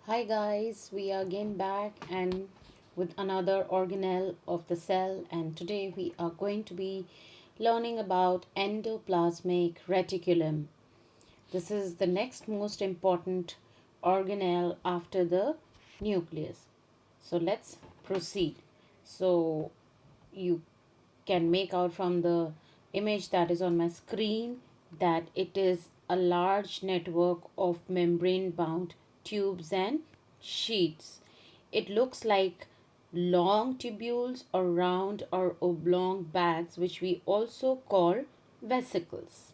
Hi guys, we are again back and with another organelle of the cell, and today we are going to be learning about endoplasmic reticulum. This is the next most important organelle after the nucleus. So let's proceed. So you can make out from the image that is on my screen that it is a large network of membrane bound tubes and sheets. It looks like long tubules or round or oblong bags, which we also call vesicles.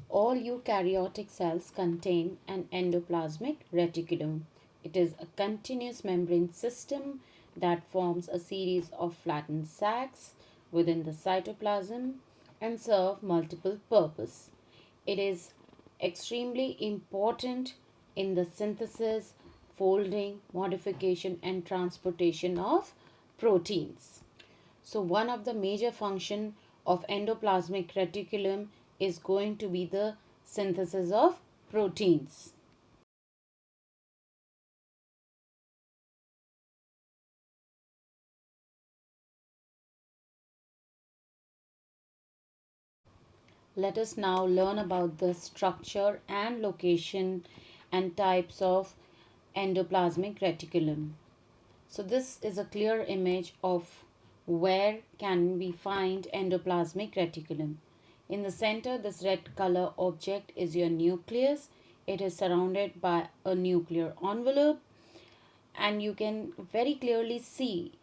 All eukaryotic cells contain an endoplasmic reticulum. It is a continuous membrane system that forms a series of flattened sacs within the cytoplasm and serve multiple purposes. It is extremely important in the synthesis, folding, modification and transportation of proteins. So one of the major function of endoplasmic reticulum is going to be the synthesis of proteins. Let us now learn about the structure and location and types of endoplasmic reticulum. So this is a clear image of where can we find endoplasmic reticulum. In the center, this red color object is your nucleus. It is surrounded by a nuclear envelope, and you can very clearly see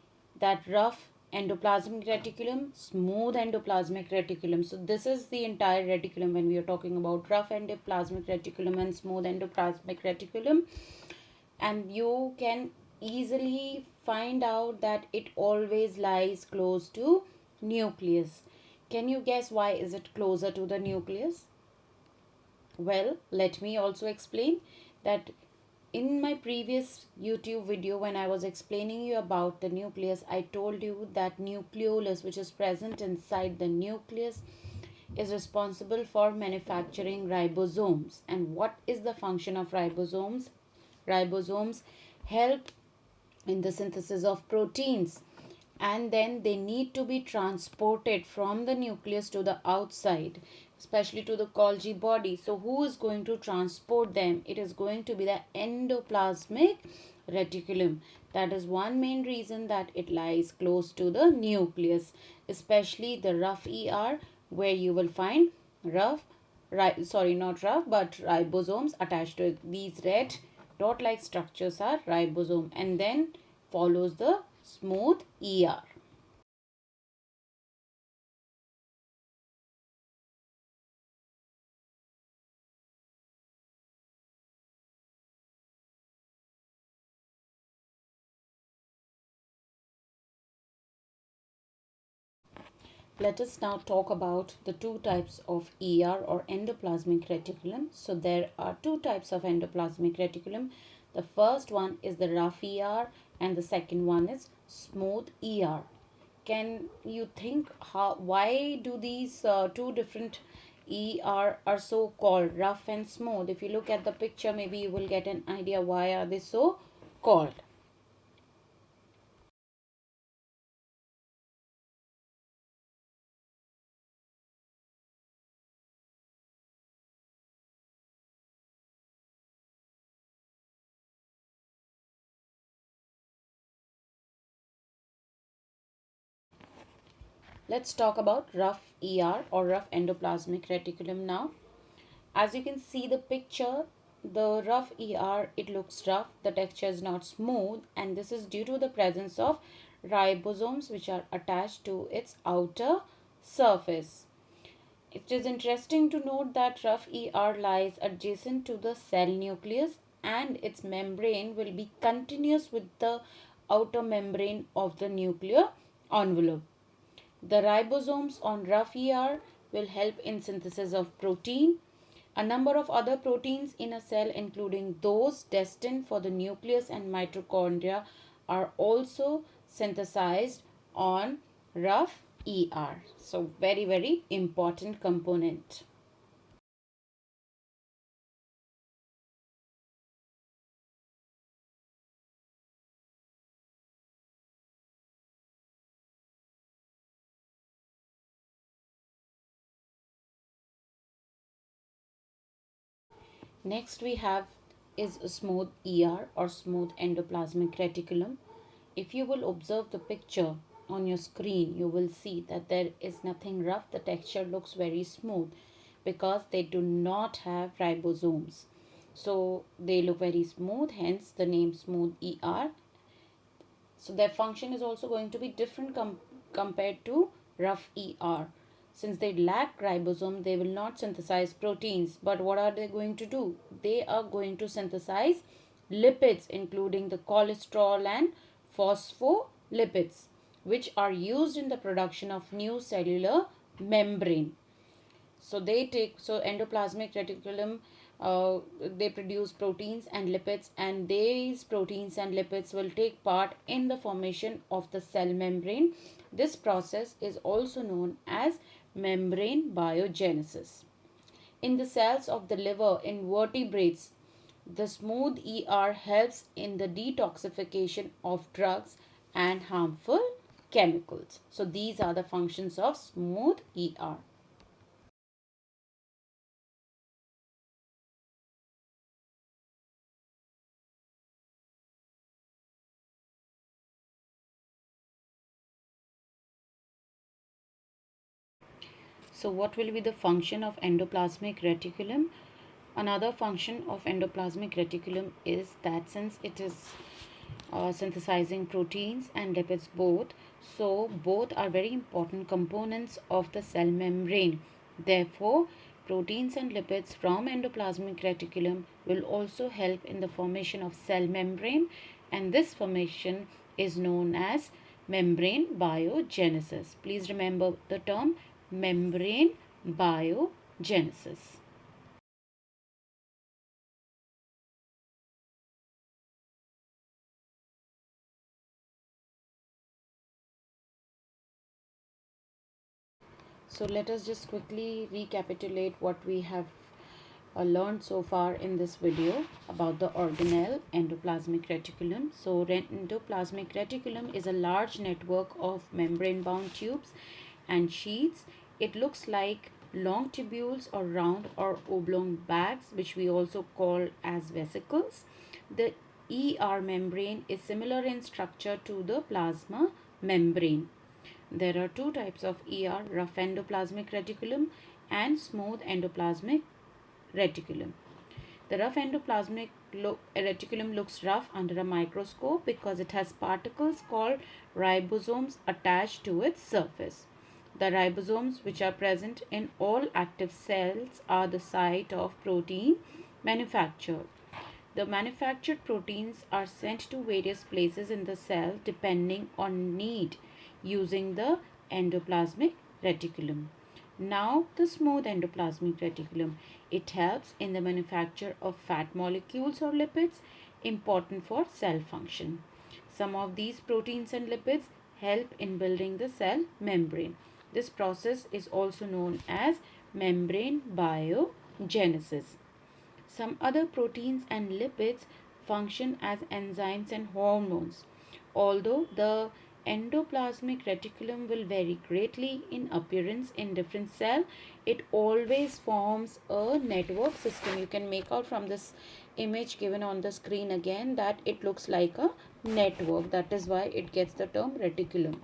that rough endoplasmic reticulum, smooth endoplasmic reticulum. So this is the entire reticulum when we are talking about rough endoplasmic reticulum and smooth endoplasmic reticulum, and you can easily find out that it always lies close to nucleus. Can you guess why is it closer to the nucleus? Well, let me also explain that in my previous YouTube video when I was explaining you about the nucleus, I told you that nucleolus, which is present inside the nucleus, is responsible for manufacturing ribosomes. And what is the function of ribosomes? Ribosomes help in the synthesis of proteins, and then they need to be transported from the nucleus to the outside, especially to the Golgi body. So who is going to transport them? It is going to be the endoplasmic reticulum. That is one main reason that it lies close to the nucleus, especially the rough ER, where you will find rough, sorry, not rough, but ribosomes attached to it. These red dot like structures are ribosome, and then follows the smooth ER. Let us now talk about the two types of ER or endoplasmic reticulum. So there are two types of endoplasmic reticulum. The first one is the rough ER and the second one is smooth ER. Can you think why do these two different ER are so called rough and smooth? If you look at the picture, maybe you will get an idea why are they so called. Let's talk about rough ER or rough endoplasmic reticulum now. As you can see the picture, the rough ER, it looks rough, the texture is not smooth, and this is due to the presence of ribosomes which are attached to its outer surface. It is interesting to note that rough ER lies adjacent to the cell nucleus, and its membrane will be continuous with the outer membrane of the nuclear envelope. The ribosomes on rough ER will help in synthesis of protein. A number of other proteins in a cell, including those destined for the nucleus and mitochondria, are also synthesized on rough ER. So, very, very important component. Next we have is a smooth ER or smooth endoplasmic reticulum. If you will observe the picture on your screen, you will see that there is nothing rough. The texture looks very smooth because they do not have ribosomes. So they look very smooth, hence the name smooth ER. So their function is also going to be different compared to rough ER. Since they lack ribosome, they will not synthesize proteins. But what are they going to do? They are going to synthesize lipids, including the cholesterol and phospholipids, which are used in the production of new cellular membrane. So endoplasmic reticulum, they produce proteins and lipids, and these proteins and lipids will take part in the formation of the cell membrane. This process is also known as membrane biogenesis. In the cells of the liver in vertebrates, the smooth ER helps in the detoxification of drugs and harmful chemicals. So these are the functions of smooth ER. So what will be the function of endoplasmic reticulum? Another function of endoplasmic reticulum is that since it is synthesizing proteins and lipids both, so both are very important components of the cell membrane. Therefore, proteins and lipids from endoplasmic reticulum will also help in the formation of cell membrane, and this formation is known as membrane biogenesis. Please remember the term membrane biogenesis. So let us just quickly recapitulate what we have learned so far in this video about the organelle endoplasmic reticulum. So endoplasmic reticulum is a large network of membrane bound tubes and sheaths. It looks like long tubules or round or oblong bags, which we also call as vesicles. The ER membrane is similar in structure to the plasma membrane. There are two types of ER, rough endoplasmic reticulum and smooth endoplasmic reticulum. The rough endoplasmic reticulum looks rough under a microscope because it has particles called ribosomes attached to its surface. The ribosomes, which are present in all active cells, are the site of protein manufacture. The manufactured proteins are sent to various places in the cell depending on need using the endoplasmic reticulum. Now, the smooth endoplasmic reticulum. It helps in the manufacture of fat molecules or lipids important for cell function. Some of these proteins and lipids help in building the cell membrane. This process is also known as membrane biogenesis. Some other proteins and lipids function as enzymes and hormones. Although the endoplasmic reticulum will vary greatly in appearance in different cells, it always forms a network system. You can make out from this image given on the screen again that it looks like a network. That is why it gets the term reticulum.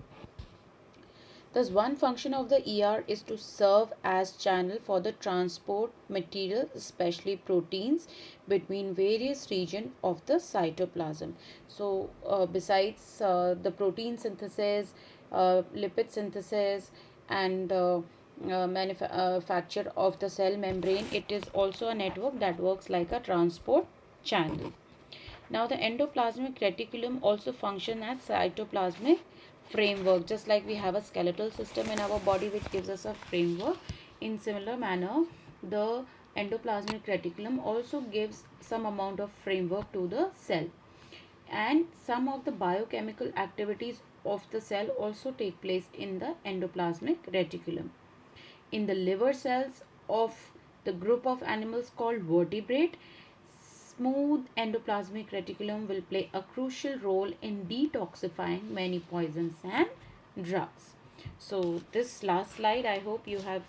Thus, one function of the ER is to serve as channel for the transport material, especially proteins, between various regions of the cytoplasm. So, besides the protein synthesis, lipid synthesis, and manufacture of the cell membrane, it is also a network that works like a transport channel. Now, the endoplasmic reticulum also function as cytoplasmic framework. Just like we have a skeletal system in our body which gives us a framework, in similar manner, the endoplasmic reticulum also gives some amount of framework to the cell, and some of the biochemical activities of the cell also take place in the endoplasmic reticulum. In the liver cells of the group of animals called vertebrate, smooth endoplasmic reticulum will play a crucial role in detoxifying many poisons and drugs. So this last slide, I hope you have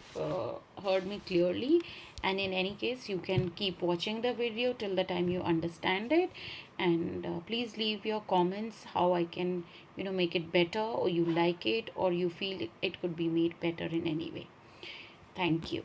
heard me clearly, and in any case you can keep watching the video till the time you understand it, and please leave your comments how I can make it better, or you like it, or you feel it could be made better in any way. Thank you.